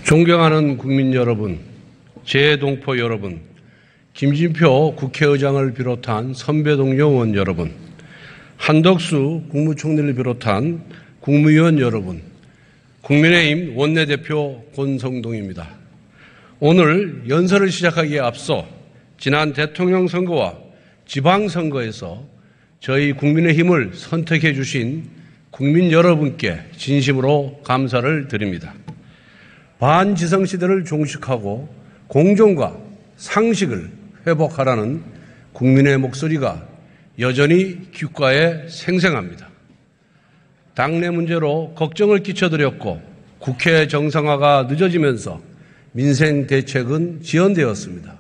존경하는 국민 여러분, 재동포 여러분, 김진표 국회의장을 비롯한 선배 동료 의원 여러분, 한덕수 국무총리를 비롯한 국무위원 여러분, 국민의힘 원내대표 권성동입니다. 오늘 연설을 시작하기에 앞서 지난 대통령 선거와 지방선거에서 저희 국민의힘을 선택해 주신 국민 여러분께 진심으로 감사를 드립니다. 반지성시대를 종식하고 공정과 상식을 회복하라는 국민의 목소리가 여전히 귓가에 생생합니다. 당내 문제로 걱정을 끼쳐드렸고 국회 정상화가 늦어지면서 민생 대책은 지연되었습니다.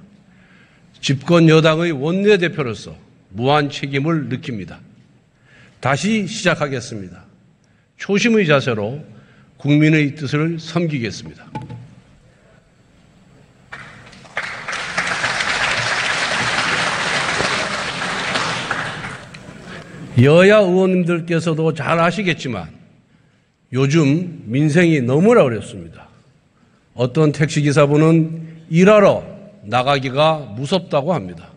집권 여당의 원내대표로서 무한 책임을 느낍니다. 다시 시작하겠습니다. 초심의 자세로 국민의 뜻을 섬기겠습니다. 여야 의원님들께서도 잘 아시겠지만 요즘 민생이 너무나 어렵습니다. 어떤 택시기사분은 일하러 나가기가 무섭다고 합니다.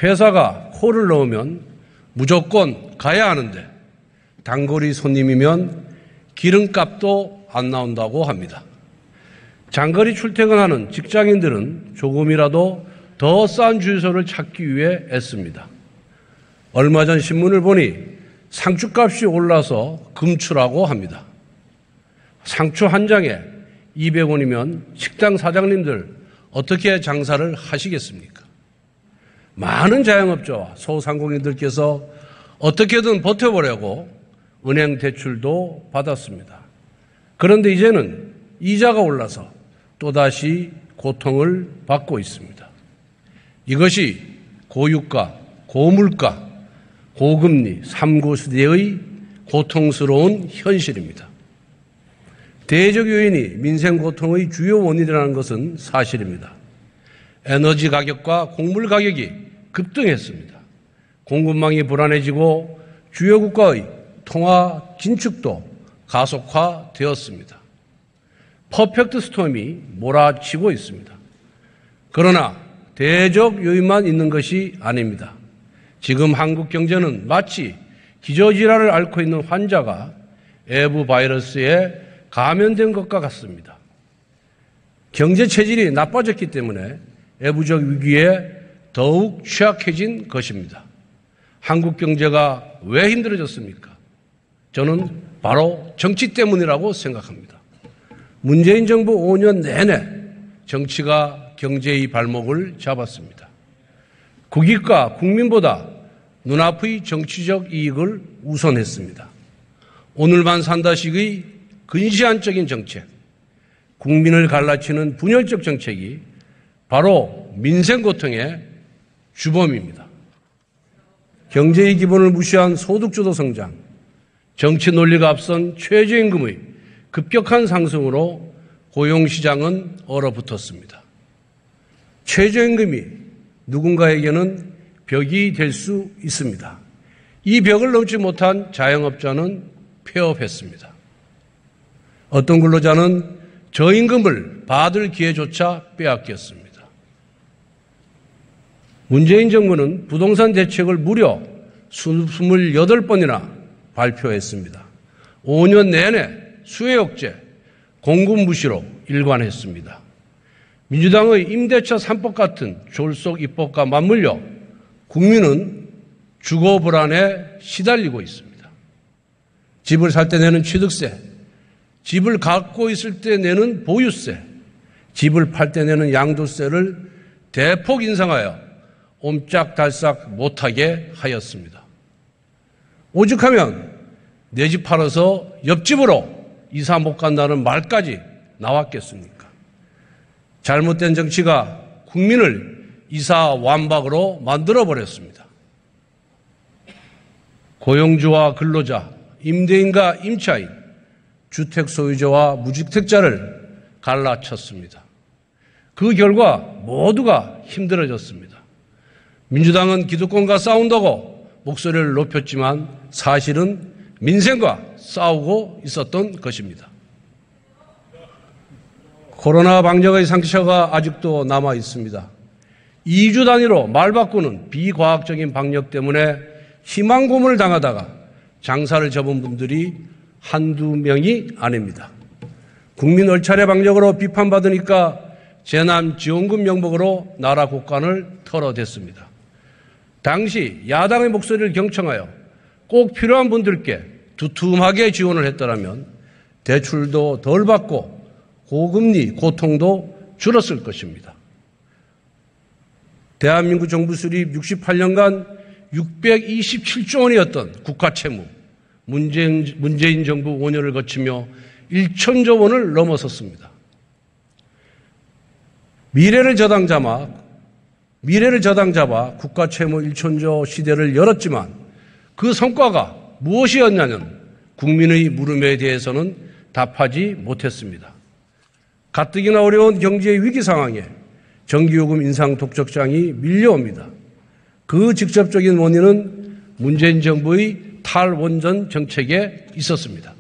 회사가 코를 넣으면 무조건 가야 하는데 단거리 손님이면 기름값도 안 나온다고 합니다. 장거리 출퇴근하는 직장인들은 조금이라도 더 싼 주유소를 찾기 위해 애씁니다. 얼마 전 신문을 보니 상추값이 올라서 금추라고 합니다. 상추 한 장에 200원이면 식당 사장님들 어떻게 장사를 하시겠습니까? 많은 자영업자와 소상공인들께서 어떻게든 버텨보려고 은행 대출도 받았습니다. 그런데 이제는 이자가 올라서 또다시 고통을 받고 있습니다. 이것이 고유가, 고물가, 고금리 3고시대의 고통스러운 현실입니다. 대적 요인이 민생 고통의 주요 원인이라는 것은 사실입니다. 에너지 가격과 곡물 가격이 급등했습니다. 공급망이 불안해지고 주요 국가의 통화 긴축도 가속화되었습니다. 퍼펙트 스톰이 몰아치고 있습니다. 그러나 대적 요인만 있는 것이 아닙니다. 지금 한국 경제는 마치 기저질환을 앓고 있는 환자가 에브 바이러스에 감염된 것과 같습니다. 경제 체질이 나빠졌기 때문에 애부적 위기에 더욱 취약해진 것입니다. 한국 경제가 왜 힘들어졌습니까? 저는 바로 정치 때문이라고 생각합니다. 문재인 정부 5년 내내 정치가 경제의 발목을 잡았습니다. 국익과 국민보다 눈앞의 정치적 이익을 우선했습니다. 오늘만 산다식의 근시안적인 정책, 국민을 갈라치는 분열적 정책이 바로 민생 고통의 주범입니다. 경제의 기본을 무시한 소득주도 성장, 정치 논리가 앞선 최저임금의 급격한 상승으로 고용시장은 얼어붙었습니다. 최저임금이 누군가에게는 벽이 될 수 있습니다. 이 벽을 넘지 못한 자영업자는 폐업했습니다. 어떤 근로자는 저임금을 받을 기회조차 빼앗겼습니다. 문재인 정부는 부동산 대책을 무려 28번이나 발표했습니다. 5년 내내 수혜 억제, 공급 무시로 일관했습니다. 민주당의 임대차 3법 같은 졸속 입법과 맞물려 국민은 주거 불안에 시달리고 있습니다. 집을 살 때 내는 취득세, 집을 갖고 있을 때 내는 보유세, 집을 팔 때 내는 양도세를 대폭 인상하여 옴짝달싹 못하게 하였습니다. 오죽하면 내 집 팔아서 옆집으로 이사 못 간다는 말까지 나왔겠습니까? 잘못된 정치가 국민을 이사 완박으로 만들어버렸습니다. 고용주와 근로자, 임대인과 임차인, 주택 소유자와 무주택자를 갈라쳤습니다. 그 결과 모두가 힘들어졌습니다. 민주당은 기득권과 싸운다고 목소리를 높였지만 사실은 민생과 싸우고 있었던 것입니다. 코로나 방역의 상처가 아직도 남아 있습니다. 2주 단위로 말 바꾸는 비과학적인 방역 때문에 희망 고문을 당하다가 장사를 접은 분들이 한두 명이 아닙니다. 국민 얼차례 방역으로 비판받으니까 재난지원금 명목으로 나라 국간을 털어댔습니다. 당시 야당의 목소리를 경청하여 꼭 필요한 분들께 두툼하게 지원을 했더라면 대출도 덜 받고 고금리 고통도 줄었을 것입니다. 대한민국 정부 수립 68년간 627조 원이었던 국가채무, 문재인 정부 5년을 거치며 1천조 원을 넘어섰습니다. 미래를 저당 잡아 국가채무 1천조 시대를 열었지만 그 성과가 무엇이었냐는 국민의 물음에 대해서는 답하지 못했습니다. 가뜩이나 어려운 경제 위기 상황에 전기요금 인상 독촉장이 밀려옵니다. 그 직접적인 원인은 문재인 정부의 탈원전 정책에 있었습니다.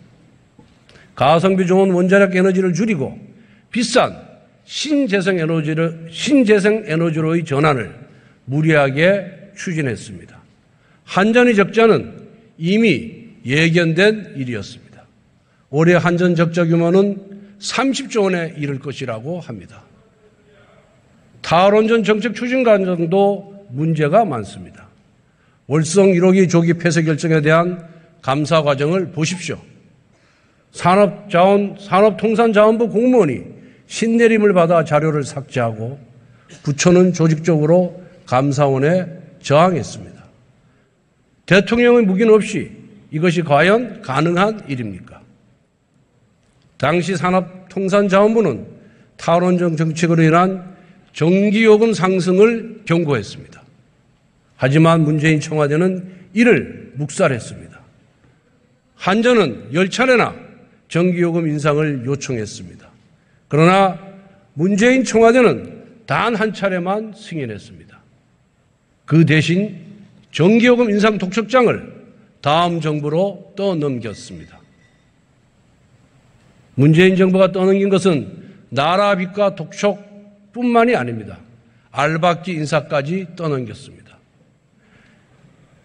가성비 좋은 원자력 에너지를 줄이고 비싼 신재생 에너지로의 전환을 무리하게 추진했습니다. 한전의 적자는 이미 예견된 일이었습니다. 올해 한전 적자 규모는 30조 원에 이를 것이라고 합니다. 탈원전 정책 추진 과정도 문제가 많습니다. 월성 1호기 조기 폐쇄 결정에 대한 감사 과정을 보십시오. 산업통상자원부 공무원이 신내림을 받아 자료를 삭제하고 부처는 조직적으로 감사원에 저항했습니다. 대통령의 묵인 없이 이것이 과연 가능한 일입니까? 당시 산업통상자원부는 탈원전 정책으로 인한 전기요금 상승을 경고했습니다. 하지만 문재인 청와대는 이를 묵살했습니다. 한전은 10차례나 전기요금 인상을 요청했습니다. 그러나 문재인 청와대는 단 한 차례만 승인했습니다. 그 대신 전기요금 인상 독촉장을 다음 정부로 떠넘겼습니다. 문재인 정부가 떠넘긴 것은 나라 빚과 독촉뿐만이 아닙니다. 알박기 인사까지 떠넘겼습니다.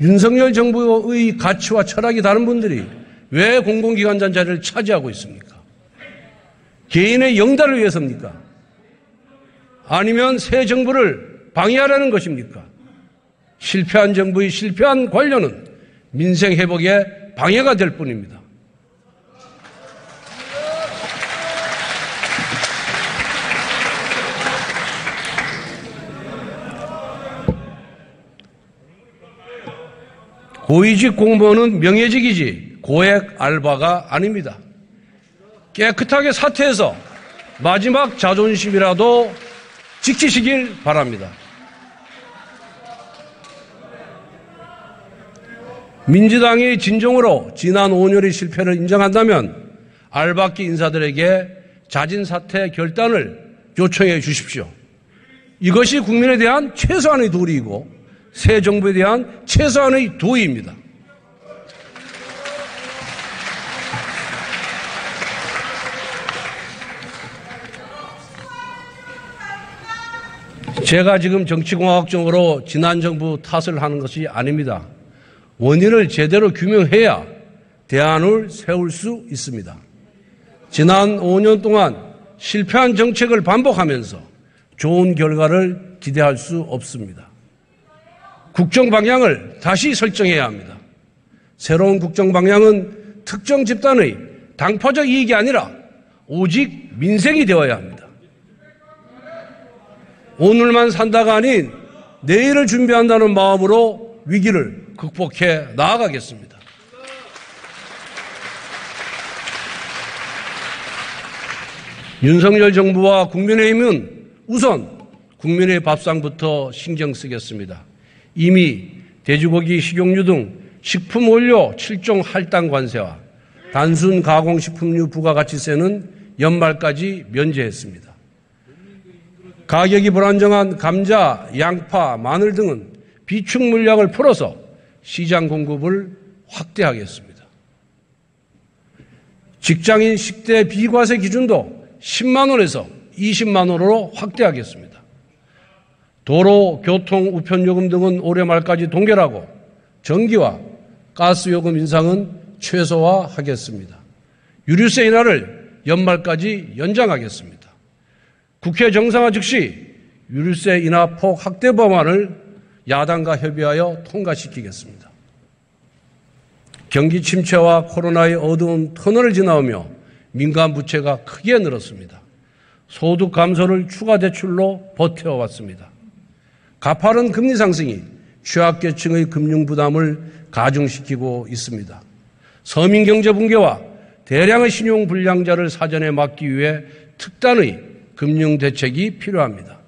윤석열 정부의 가치와 철학이 다른 분들이 왜 공공기관장 자리를 차지하고 있습니까? 개인의 영달을 위해서입니까? 아니면 새 정부를 방해하라는 것입니까? 실패한 정부의 실패한 관료는 민생 회복에 방해가 될 뿐입니다. 고위직 공무원은 명예직이지 고액 알바가 아닙니다. 깨끗하게 사퇴해서 마지막 자존심이라도 지키시길 바랍니다. 민주당이 진정으로 지난 5년의 실패를 인정한다면 알박기 인사들에게 자진 사퇴 결단을 요청해 주십시오. 이것이 국민에 대한 최소한의 도리이고 새 정부에 대한 최소한의 도의입니다. 제가 지금 정치공학적으로 지난 정부 탓을 하는 것이 아닙니다. 원인을 제대로 규명해야 대안을 세울 수 있습니다. 지난 5년 동안 실패한 정책을 반복하면서 좋은 결과를 기대할 수 없습니다. 국정 방향을 다시 설정해야 합니다. 새로운 국정 방향은 특정 집단의 당파적 이익이 아니라 오직 민생이 되어야 합니다. 오늘만 산다가 아닌 내일을 준비한다는 마음으로 위기를 극복해 나아가겠습니다. 윤석열 정부와 국민의힘은 우선 국민의 밥상부터 신경 쓰겠습니다. 이미 돼지고기, 식용유 등 식품 원료 7종 할당 관세와 단순 가공식품류 부가가치세는 연말까지 면제했습니다. 가격이 불안정한 감자, 양파, 마늘 등은 비축 물량을 풀어서 시장 공급을 확대하겠습니다. 직장인 식대 비과세 기준도 10만 원에서 20만 원으로 확대하겠습니다. 도로, 교통, 우편요금 등은 올해 말까지 동결하고 전기와 가스요금 인상은 최소화하겠습니다. 유류세 인하를 연말까지 연장하겠습니다. 국회 정상화 즉시 유류세 인하 폭 확대 법안을 야당과 협의하여 통과시키겠습니다. 경기 침체와 코로나의 어두운 터널을 지나오며 민간 부채가 크게 늘었습니다. 소득 감소를 추가 대출로 버텨왔습니다. 가파른 금리 상승이 취약계층의 금융 부담을 가중시키고 있습니다. 서민 경제 붕괴와 대량의 신용 불량자를 사전에 막기 위해 특단의 금융 대책이 필요합니다.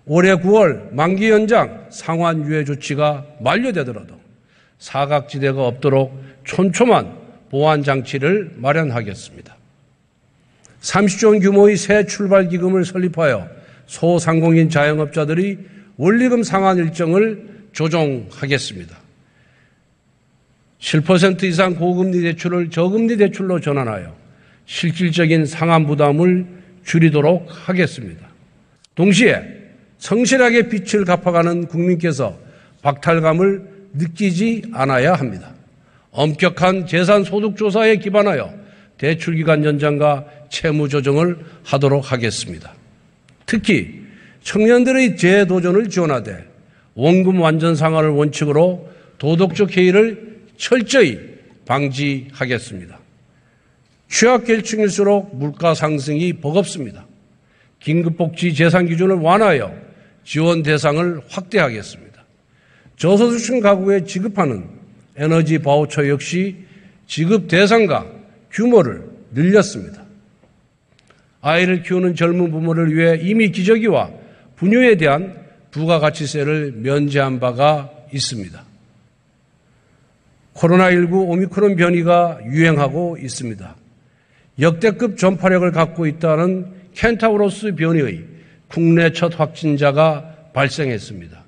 올해 9월 만기 연장 상환 유예 조치가 만료되더라도 사각지대가 없도록 촘촘한 보완 장치를 마련하겠습니다. 30조 원 규모의 새 출발기금을 설립하여 소상공인 자영업자들이 원리금 상환 일정을 조정하겠습니다. 7% 이상 고금리 대출을 저금리 대출로 전환하여 실질적인 상환 부담을 줄이도록 하겠습니다. 동시에 성실하게 빚을 갚아가는 국민께서 박탈감을 느끼지 않아야 합니다. 엄격한 재산소득조사에 기반하여 대출기간 연장과 채무 조정을 하도록 하겠습니다. 특히 청년들의 재도전을 지원하되 원금 완전 상환을 원칙으로 도덕적 해이를 철저히 방지하겠습니다. 취약계층일수록 물가 상승이 버겁습니다. 긴급복지 재산 기준을 완화하여 지원 대상을 확대하겠습니다. 저소득층 가구에 지급하는 에너지 바우처 역시 지급 대상과 규모를 늘렸습니다. 아이를 키우는 젊은 부모를 위해 이미 기저귀와 분유에 대한 부가가치세를 면제한 바가 있습니다. 코로나19 오미크론 변이가 유행하고 있습니다. 역대급 전파력을 갖고 있다는 켄타우로스 변이의 국내 첫 확진자가 발생했습니다.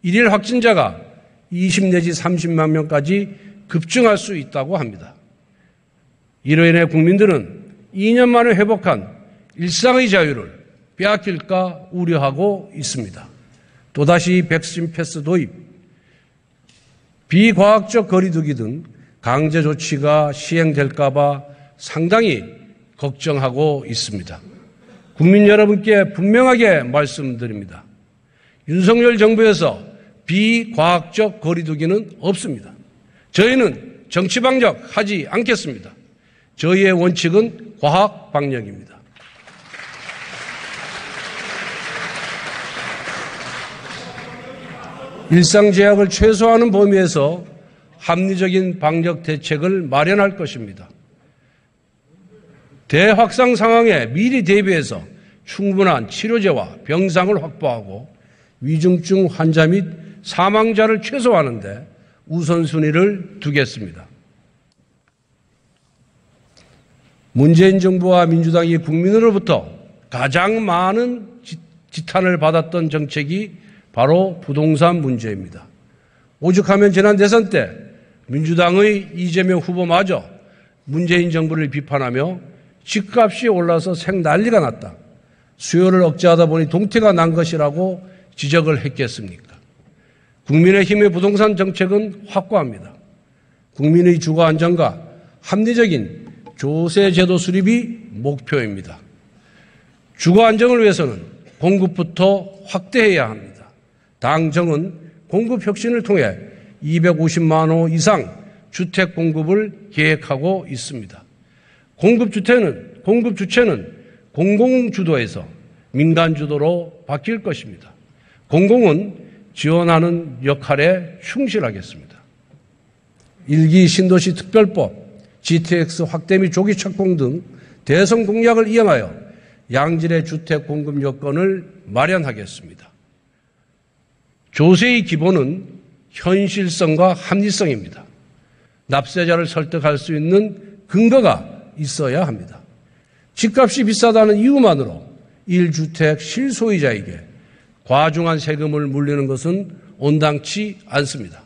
일일 확진자가 20 내지 30만 명까지 급증할 수 있다고 합니다. 이로 인해 국민들은 2년 만에 회복한 일상의 자유를 빼앗길까 우려하고 있습니다. 또다시 백신 패스 도입, 비과학적 거리두기 등 강제 조치가 시행될까 봐 상당히 걱정하고 있습니다. 국민 여러분께 분명하게 말씀드립니다. 윤석열 정부에서 비과학적 거리두기는 없습니다. 저희는 정치방역 하지 않겠습니다. 저희의 원칙은 과학방역입니다. 일상제약을 최소화하는 범위에서 합리적인 방역 대책을 마련할 것입니다. 대확산 상황에 미리 대비해서 충분한 치료제와 병상을 확보하고 위중증 환자 및 사망자를 최소화하는 데 우선순위를 두겠습니다. 문재인 정부와 민주당이 국민으로부터 가장 많은 지탄을 받았던 정책이 바로 부동산 문제입니다. 오죽하면 지난 대선 때 민주당의 이재명 후보마저 문재인 정부를 비판하며 집값이 올라서 생난리가 났다. 수요를 억제하다 보니 동태가 난 것이라고 지적을 했겠습니까? 국민의힘의 부동산 정책은 확고합니다. 국민의 주거 안정과 합리적인 조세제도 수립이 목표입니다. 주거 안정을 위해서는 공급부터 확대해야 합니다. 당정은 공급 혁신을 통해 250만 호 이상 주택 공급을 계획하고 있습니다. 공급 주체는 공공주도에서 민간주도로 바뀔 것입니다. 공공은 지원하는 역할에 충실하겠습니다. 1기 신도시 특별법, GTX 확대 및 조기 착공 등 대선 공약을 이행하여 양질의 주택 공급 여건을 마련하겠습니다. 조세의 기본은 현실성과 합리성입니다. 납세자를 설득할 수 있는 근거가 있어야 합니다. 집값이 비싸다는 이유만으로 1주택 실소유자에게 과중한 세금을 물리는 것은 온당치 않습니다.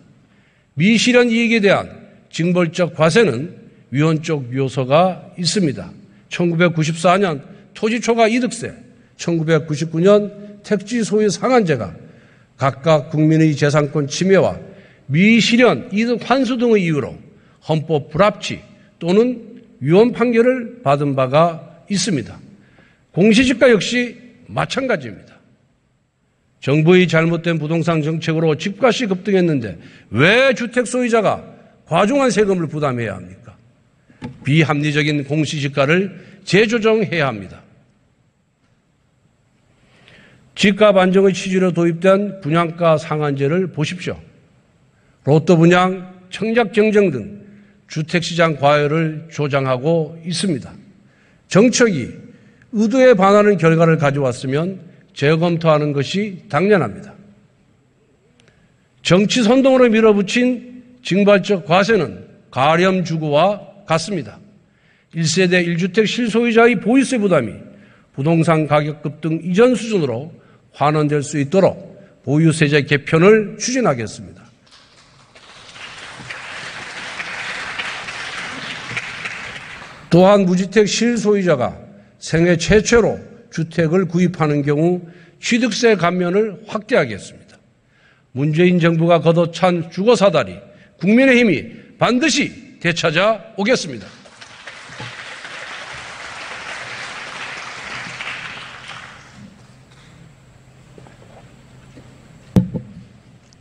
미실현 이익에 대한 징벌적 과세는 위헌적 요소가 있습니다. 1994년 토지초과 이득세, 1999년 택지 소유 상한제가 각각 국민의 재산권 침해와 미실현 이득 환수 등의 이유로 헌법 불합치 또는 위헌 판결을 받은 바가 있습니다. 공시지가 역시 마찬가지입니다. 정부의 잘못된 부동산 정책으로 집값이 급등했는데 왜 주택 소유자가 과중한 세금을 부담해야 합니까? 비합리적인 공시지가를 재조정해야 합니다. 집값 안정의 취지로 도입된 분양가 상한제를 보십시오. 로또 분양, 청약 경쟁 등 주택시장 과열을 조장하고 있습니다. 정책이 의도에 반하는 결과를 가져왔으면 재검토하는 것이 당연합니다. 정치 선동으로 밀어붙인 징발적 과세는 가렴주구와 같습니다. 1세대 1주택 실소유자의 보유세 부담이 부동산 가격 급등 이전 수준으로 환원될 수 있도록 보유세제 개편을 추진하겠습니다. 또한 무주택 실소유자가 생애 최초로 주택을 구입하는 경우 취득세 감면을 확대하겠습니다. 문재인 정부가 걷어찬 주거사다리 국민의힘이 반드시 되찾아 오겠습니다.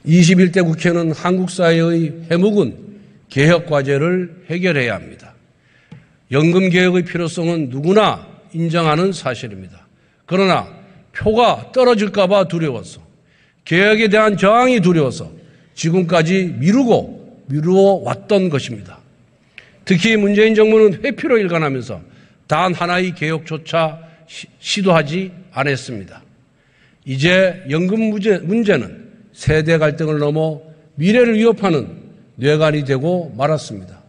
21대 국회는 한국 사회의 해묵은 개혁 과제를 해결해야 합니다. 연금 개혁의 필요성은 누구나 인정하는 사실입니다. 그러나 표가 떨어질까 봐 두려워서, 개혁에 대한 저항이 두려워서 지금까지 미루어 왔던 것입니다. 특히 문재인 정부는 회피로 일관하면서 단 하나의 개혁조차 시도하지 않았습니다. 이제 연금 문제는 세대 갈등을 넘어 미래를 위협하는 뇌관이 되고 말았습니다.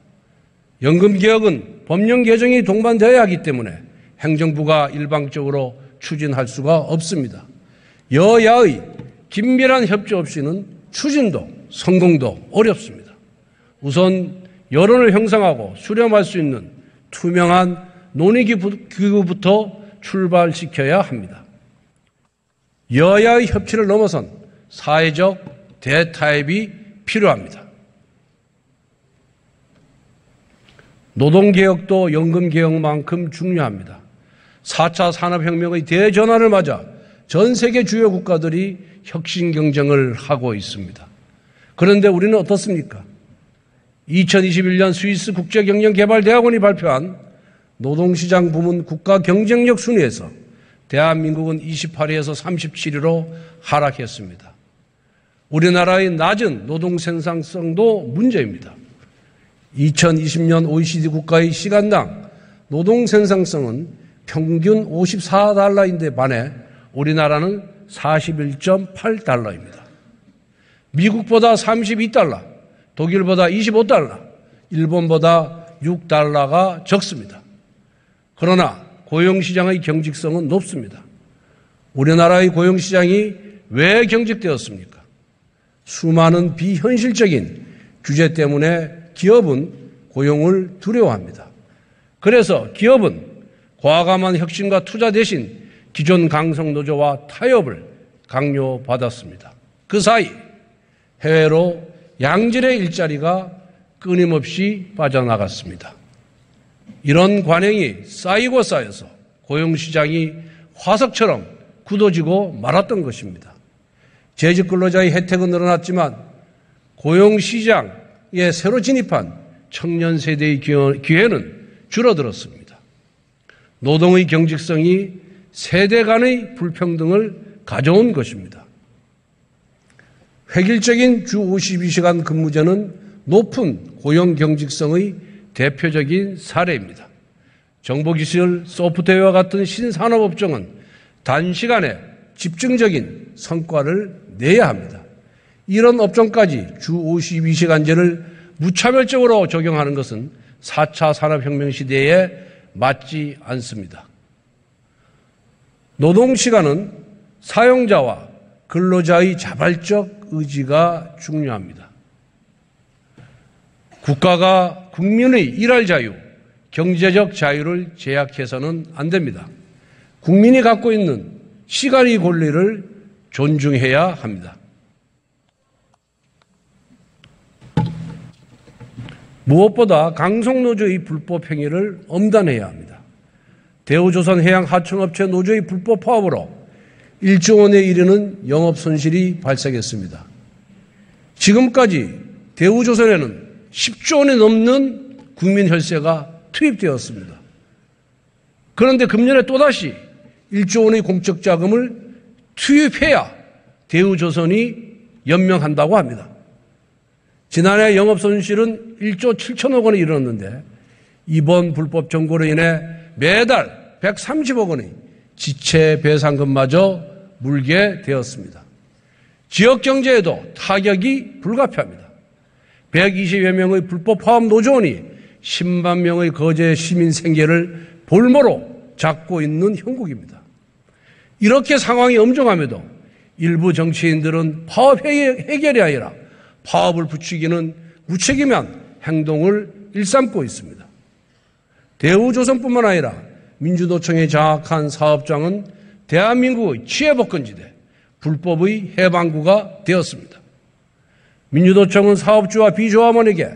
연금 개혁은 법령 개정이 동반되어야 하기 때문에 행정부가 일방적으로 추진할 수가 없습니다. 여야의 긴밀한 협조 없이는 추진도 성공도 어렵습니다. 우선 여론을 형성하고 수렴할 수 있는 투명한 논의기구부터 출발시켜야 합니다. 여야의 협치를 넘어선 사회적 대타협이 필요합니다. 노동개혁도 연금개혁만큼 중요합니다. 4차 산업혁명의 대전환을 맞아 전 세계 주요 국가들이 혁신 경쟁을 하고 있습니다. 그런데 우리는 어떻습니까? 2021년 스위스 국제경영개발대학원이 발표한 노동시장 부문 국가 경쟁력 순위에서 대한민국은 28위에서 37위로 하락했습니다. 우리나라의 낮은 노동 생산성도 문제입니다. 2020년 OECD 국가의 시간당 노동 생산성은 평균 $54인데 반해 우리나라는 41.8달러입니다. 미국보다 32달러, 독일보다 25달러, 일본보다 6달러가 적습니다. 그러나 고용시장의 경직성은 높습니다. 우리나라의 고용시장이 왜 경직되었습니까? 수많은 비현실적인 규제 때문에 기업은 고용을 두려워합니다. 그래서 기업은 과감한 혁신과 투자 대신 기존 강성노조와 타협을 강요받았습니다. 그 사이 해외로 양질의 일자리가 끊임없이 빠져나갔습니다. 이런 관행이 쌓이고 쌓여서 고용시장이 화석처럼 굳어지고 말았던 것입니다. 재직 근로자의 혜택은 늘어났지만 고용시장에 새로 진입한 청년 세대의 기회는 줄어들었습니다. 노동의 경직성이 세대 간의 불평등을 가져온 것입니다. 획일적인 주 52시간 근무제는 높은 고용 경직성의 대표적인 사례입니다. 정보기술, 소프트웨어와 같은 신산업업종은 단시간에 집중적인 성과를 내야 합니다. 이런 업종까지 주 52시간제를 무차별적으로 적용하는 것은 4차 산업혁명 시대에 맞지 않습니다. 노동시간은 사용자와 근로자의 자발적 의지가 중요합니다. 국가가 국민의 일할 자유, 경제적 자유를 제약해서는 안 됩니다. 국민이 갖고 있는 시간의 권리를 존중해야 합니다. 무엇보다 강성노조의 불법 행위를 엄단해야 합니다. 대우조선해양하청업체 노조의 불법 파업으로 1조 원에 이르는 영업 손실이 발생했습니다. 지금까지 대우조선에는 10조 원이 넘는 국민 혈세가 투입되었습니다. 그런데 금년에 또다시 1조 원의 공적 자금을 투입해야 대우조선이 연명한다고 합니다. 지난해 영업 손실은 1조 7천억 원에 이르렀는데 이번 불법 정고로 인해 매달 130억 원의 지체 배상금마저 물게 되었습니다. 지역 경제에도 타격이 불가피합니다. 120여 명의 불법 파업 노조원이 10만 명의 거제 시민 생계를 볼모로 잡고 있는 형국입니다. 이렇게 상황이 엄중함에도 일부 정치인들은 파업 해결이 아니라 파업을 부추기는 무책임한 행동을 일삼고 있습니다. 대우조선뿐만 아니라 민주노총의 장악한 사업장은 대한민국의 치해복권지대, 불법의 해방구가 되었습니다. 민주노총은 사업주와 비조합원에게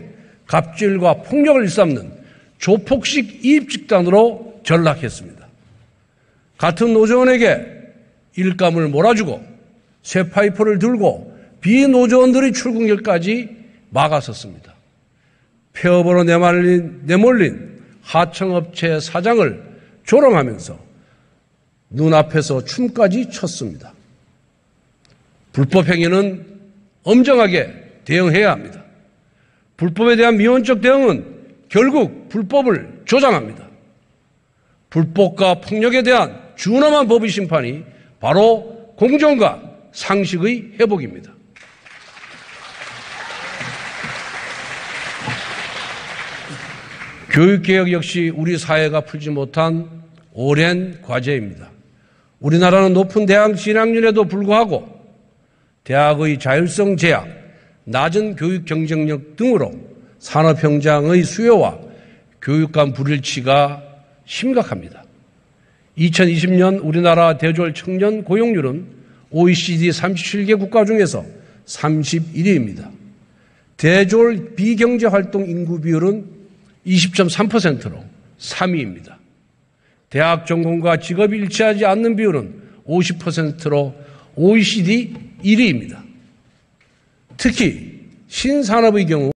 갑질과 폭력을 일삼는 조폭식 이입집단으로 전락했습니다. 같은 노조원에게 일감을 몰아주고 쇠파이프를 들고 비노조원들의 출근길까지 막았었습니다. 폐업으로 내몰린 하청업체 사장을 조롱하면서 눈앞에서 춤까지 췄습니다. 불법 행위는 엄정하게 대응해야 합니다. 불법에 대한 미온적 대응은 결국 불법을 조장합니다. 불법과 폭력에 대한 준엄한 법의 심판이 바로 공정과 상식의 회복입니다. 교육개혁 역시 우리 사회가 풀지 못한 오랜 과제입니다. 우리나라는 높은 대학 진학률에도 불구하고 대학의 자율성 제약, 낮은 교육 경쟁력 등으로 산업 현장의 수요와 교육 간 불일치가 심각합니다. 2020년 우리나라 대졸 청년 고용률은 OECD 37개 국가 중에서 31위입니다. 대졸 비경제활동 인구 비율은 20.3%로 3위입니다. 대학 전공과 직업이 일치하지 않는 비율은 50%로 OECD 1위입니다. 특히 신산업의 경우